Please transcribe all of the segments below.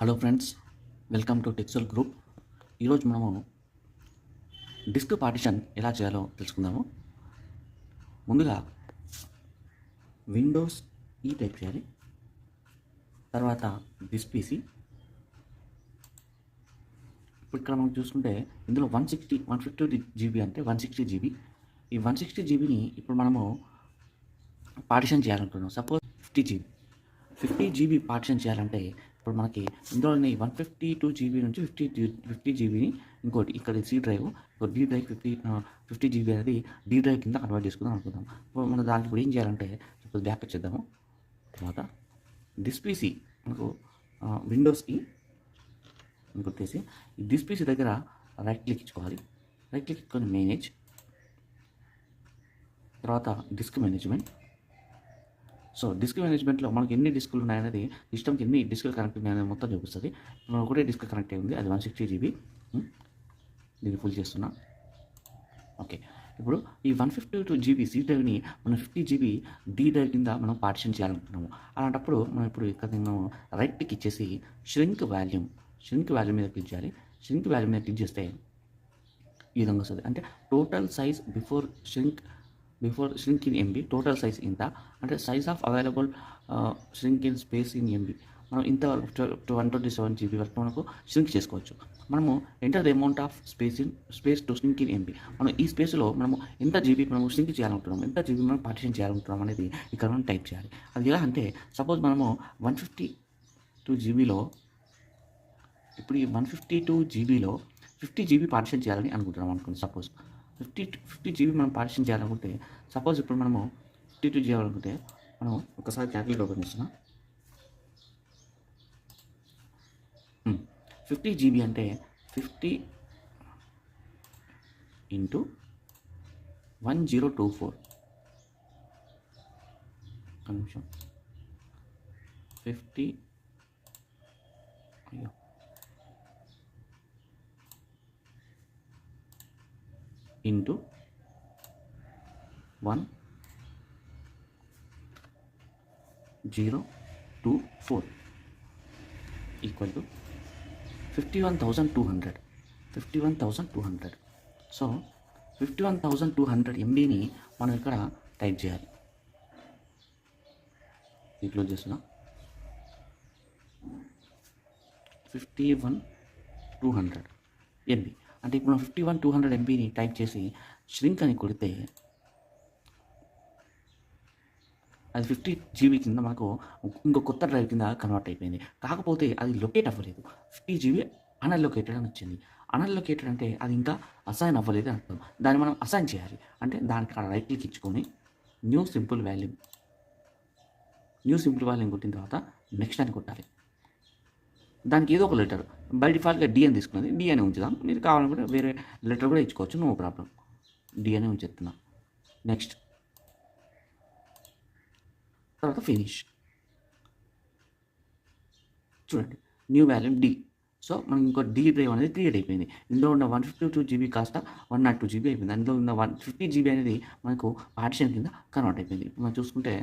Hello friends, welcome to టెక్సల్ group. ఈరోజు మనము డిస్క్ పార్టిషన్ ఎలా చేయాలో తెలుసుకుందాము. ముందుగా విండోస్ టైప్ చేయాలి. తర్వాత దిస్ పీసీ. ఇప్పుడు ఇక్కడ మనం చూసుకుంటే ఇందులో 150 జీబీ అంటే 160 జీబీ. ఈ 160 జీబీని ఇప్పుడు మనము పార్టిషన్ చేయాలనుకుంటున్నాం. సపోజ్ 50 జీబీ పార్టిషన్ చేయాలంటే ఇప్పుడు మనకి ఇందులోని 152 జీబీ నుంచి 50 జీబీని ఇంకోటి ఇక్కడ C drive, D drive 50 GB అనేది డి డ్రైవ్ కింద కన్వర్ట్ చేసుకుందాం అనుకుందాం. ఇప్పుడు మనం దానికి ఇప్పుడు ఏం చేయాలంటే ఇప్పుడు బ్యాక్ వచ్చేద్దాము. తర్వాత దిస్ పీసీ మనకు విండోస్కి కొట్టేసి ఈ దిస్ పీసీ దగ్గర రైట్ క్లిక్ ఇచ్చుకోవాలి. రైట్ క్లిక్ ఇచ్చుకొని మేనేజ్, తర్వాత డిస్క్ మేనేజ్మెంట్. సో డిస్క్ మేనేజ్మెంట్లో మనకి ఎన్ని డిస్కులు ఉన్నాయనేది, సిస్టమ్కి ఎన్ని డిస్కులు కనెక్ట్ ఉన్నాయనేది మొత్తం చూపిస్తుంది. మనం ఒకటే డిస్క్ కనెక్ట్ అయి ఉంది, అది 160 జీబీ. దీన్ని ఫుల్ చేస్తున్నా. ఓకే, ఇప్పుడు ఈ 152 జీబీ సి డ్రైవ్ని మనం 50 జీబీ డి డ్రైవ్ కింద మనం పార్టిషన్ చేయాలనుకుంటున్నాము. అలాంటప్పుడు మనం ఇప్పుడు ఇక్కడ మనం రైట్ క్లిక్ ఇచ్చేసి ష్రింక్ వాల్యూమ్ మీద క్లిక్ చేయాలి. ష్రింక్ వాల్యూమ్ మీద క్లిక్ చేస్తే ఈ విధంగా వస్తుంది. అంటే total size before shrink in MB, total size ఇంత అంటే size of available shrink in space in MB. మనం ఇంత 127 జీబీ వరకు మనకు shrink చేసుకోవచ్చు. మనము enter the amount of space to shrink in MB. మనం ఈ స్పేస్లో మనము ఎంత జీబీ మనము shrink చేయాలనుకుంటున్నాం, ఎంత జీబీ మనం పార్టిషన్ చేయాలనుకుంటున్నాం అనేది ఇక్కడ మనం టైప్ చేయాలి. అది ఎలా అంటే సపోజ్ మనము 152 జీబీలో ఇప్పుడు ఈ 152 జీబీలో 50 జీబీ పార్టిషన్ చేయాలని అనుకుంటున్నాం అనుకోండి. సపోజ్ 50 జీబీ మనం పార్టిషన్ చేయాలనుకుంటే, సపోజ్ ఇప్పుడు మనము 52 చేయాలనుకుంటే మనం ఒకసారి క్యాల్కులేటర్ ఓపెన్ చేస్తున్నాం. 50 జీబీ అంటే 50 ఇంటూ 1024 నిమిషం 50 ఇంటూ 1024 ఈక్వల్ టు 51,200. సో 51,200 MBని మనం ఇక్కడ టైప్ చేయాలి. క్లోజ్ చేస్తున్నా. 51,200 MB అంటే ఇప్పుడు 51,200 MBని టైప్ చేసి ష్రింక్ అని కొడితే అది 50 జీబీ కింద మనకు ఇంకో కొత్త డ్రైవ్ కింద కన్వర్ట్ అయిపోయింది. కాకపోతే అది లొకేట్ అవ్వలేదు. 50 జీబీ అన్అలొకేటెడ్ అని వచ్చింది. అన్అలొకేటెడ్ అంటే అది ఇంకా అసైన్ అవ్వలేదు అని అర్థం. దాన్ని మనం అసైన్ చేయాలి. అంటే దానికి రైట్ క్లిక్ ఇచ్చుకొని న్యూ సింపుల్ వాల్యూమ్ కొట్టిన తర్వాత నెక్స్ట్ అని కొట్టాలి. దానికి ఏదో ఒక లెటర్ బై డిఫాల్ట్గా డి అని తీసుకున్నది, డి అని ఉంచుదాం. మీరు కావాలనుకుంటే వేరే లెటర్ కూడా ఇచ్చుకోవచ్చు, నో ప్రాబ్లం. డి అని ఉంచేస్తున్నా. నెక్స్ట్, తర్వాత ఫినిష్. చూడండి, న్యూ వాల్యూమ్ డి. సో మనకి ఇంకో డి డ్రైవ్ అనేది క్రియేట్ అయిపోయింది. ఇందులో ఉన్న 152 జీబీ కాస్త 102 జీబీ అయిపోయింది. అందులో ఉన్న 150 జీబీ అనేది మనకు పార్టిషన్ కింద కన్వర్ట్ అయిపోయింది. ఇప్పుడు మనం చూసుకుంటే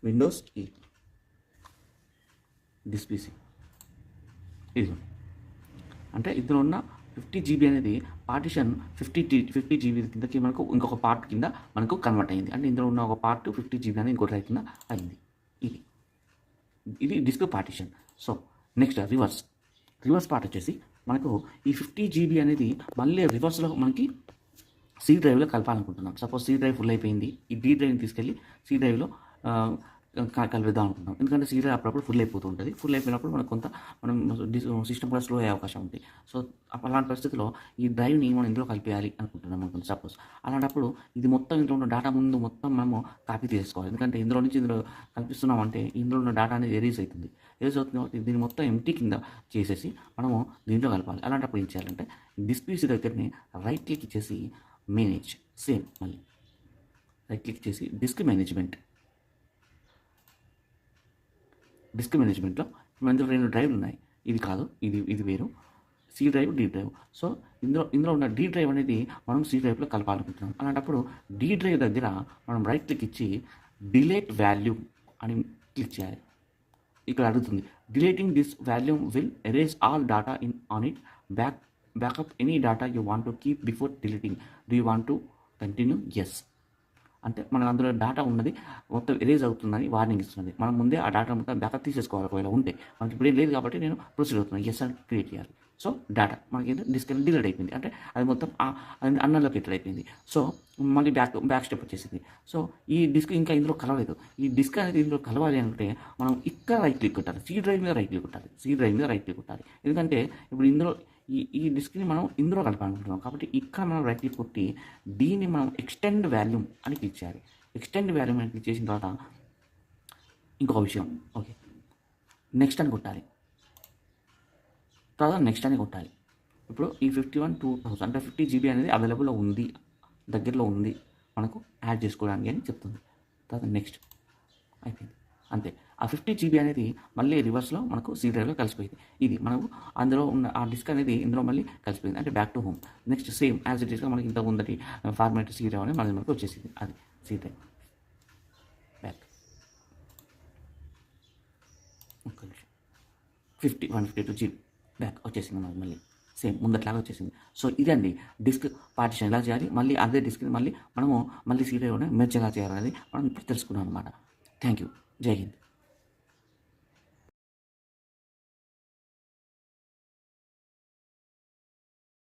విండోస్ దిస్ పీసీ ఇది అంటే ఇందులో ఉన్న 50 జీబీ అనేది పార్టిషన్ 50 జీబీ కిందకి మనకు ఇంకొక పార్ట్ కింద మనకు కన్వర్ట్ అయింది. అంటే ఇందులో ఉన్న ఒక పార్ట్ 50 జీబీ అనేది ఇంకో డ్రైవ్ కింద అయింది. ఇది disk partition. So next reverse part వచ్చేసి మనకు ఈ 50 జీబీ అనేది మళ్ళీ రివర్స్లో మనకి సి డ్రైవ్లో కలపాలనుకుంటున్నాం. సపోజ్ సి డ్రైవ్ ఫుల్ అయిపోయింది, ఈ డి డ్రైవ్ని తీసుకెళ్ళి సి డ్రైవ్లో కలిపిద్దాం అనుకుంటున్నాం. ఎందుకంటే సి డ్రైవ్ అప్పుడప్పుడు ఫుల్ అయిపోతూ ఉంటుంది. ఫుల్ అయిపోయినప్పుడు మనం సిస్టమ్ కూడా స్లో అయ్యే అవకాశం ఉంది. సో అలాంటి పరిస్థితిలో ఈ డ్రైవ్ని మనం ఇందులో కలిపేయాలి అనుకుంటున్నాం అనుకోండి. సపోజ్ అలాంటప్పుడు ఇది మొత్తం ఇందులో ఉన్న డేటా ముందు మొత్తం మనము కాపీ చేసుకోవాలి. ఎందుకంటే ఇందులో నుంచి ఇందులో కల్పిస్తున్నామంటే ఇందులో ఉన్న డేటా అనేది ఎరేజ్ అవుతుంది కాబట్టి దీన్ని మొత్తం ఎంటీ కింద చేసేసి మనము దీంట్లో కలపాలి. అలాంటప్పుడు ఏం చేయాలంటే దిస్ పీసీ దగ్గరని రైట్ క్లిక్ ఇచ్చేసి మేనేజ్, సేమ్ మళ్ళీ రైట్ క్లిక్ చేసి డిస్క్ మేనేజ్మెంట్లో మన దగ్గర 2 డ్రైవ్లు ఉన్నాయి. ఇది కాదు, ఇది వేరు. C drive, D drive. So ఇందులో ఉన్న డి డ్రైవ్ అనేది మనం సి డ్రైవ్లో కలపాలనుకుంటున్నాం. అలాంటప్పుడు డి డ్రైవ్ దగ్గర మనం రైట్ క్లిక్ ఇచ్చి డిలీట్ వాల్యూమ్ అని క్లిక్ చేయాలి. ఇక్కడ అడుగుతుంది, deleting this volume will erase all data in on it, backup any data you want to keep before deleting, do you want to continue? Yes. అంటే మనం అందులో డేటా ఉన్నది మొత్తం ఎరేజ్ అవుతుందని వార్నింగ్ ఇస్తుంది. మనం ముందే ఆ డేటా మొత్తం బ్యాకప్ తీసేసుకోవాలి. ఒకవేళ ఉంటే మనకి ఇప్పుడు ఏం లేదు కాబట్టి నేను ప్రొసీడ్ అవుతున్నాను. ఎస్ అని క్రియేట్ చేయాలి. సో డేటా మనకి డిస్క్ అనేది డిలీట్ అయిపోయింది. అంటే అది మొత్తం అన్అలొకేటెడ్ అయిపోయింది. సో మళ్ళీ బ్యాక్ స్టెప్ వచ్చేసింది. సో ఈ డిస్క్ ఇంకా ఇందులో కలవలేదు. ఈ డిస్క్ అనేది ఇందులో కలవాలి అంటే మనం ఇక్కడ రైట్ క్లిక్ కొట్టాలి. సి డ్రైవ్ మీద రైట్ క్లిక్ కొట్టాలి. సి డ్రైవ్ మీద రైట్ క్లిక్ కొట్టాలి. ఎందుకంటే ఇప్పుడు ఇందులో ఈ డిస్క్ని మనం ఇందులో కలపాలనుకుంటున్నాం కాబట్టి ఇక్కడ మనం రైట్ క్లిక్ కొట్టి దీన్ని మనం ఎక్స్టెండ్ వాల్యూమ్ అని క్లిక్ చేయాలి. ఎక్స్టెండ్ వాల్యూమ్ అని క్లిక్ చేసిన తర్వాత ఇంకొక విషయం, ఓకే, నెక్స్ట్ అని కొట్టాలి. తర్వాత నెక్స్ట్ అని కొట్టాలి. ఇప్పుడు ఈ 51,2000 అంటే 50 GB అనేది అవైలబుల్లో ఉంది, దగ్గరలో ఉంది మనకు యాడ్ చేసుకోవడానికి అని చెప్తుంది. తర్వాత నెక్స్ట్ అయిపోయింది, అంతే. ఆ 50 GB అనేది మళ్ళీ రివర్స్లో మనకు సి డ్రైవ్లో కలిసిపోయింది. ఇది మనకు అందులో ఉన్న ఆ డిస్క్ అనేది ఇందులో మళ్ళీ కలిసిపోయింది. అంటే back to home. Next same as it ఈస్గా మనకి ఇంత ముందటి ఫార్మాట్ సి డ్రైవ్ అనేది మనకి వచ్చేసింది. అది సి డ్రైవ్ బ్యాక్. ఒక్క నిమిషం, 152 GB బ్యాక్ వచ్చేసింది మనకు మళ్ళీ సేమ్ ముందట్లాగా వచ్చేసింది. సో ఇదండి డిస్క్ పార్టిషన్ ఎలా చేయాలి, మళ్ళీ అదే డిస్క్ని మళ్ళీ మనము మళ్ళీ సి డ్రైవ్లో మెర్జ్ ఎలా చేయాలనేది మనం ఇప్పుడు తెలుసుకున్నాం అనమాట. Thank you. జై హింద్.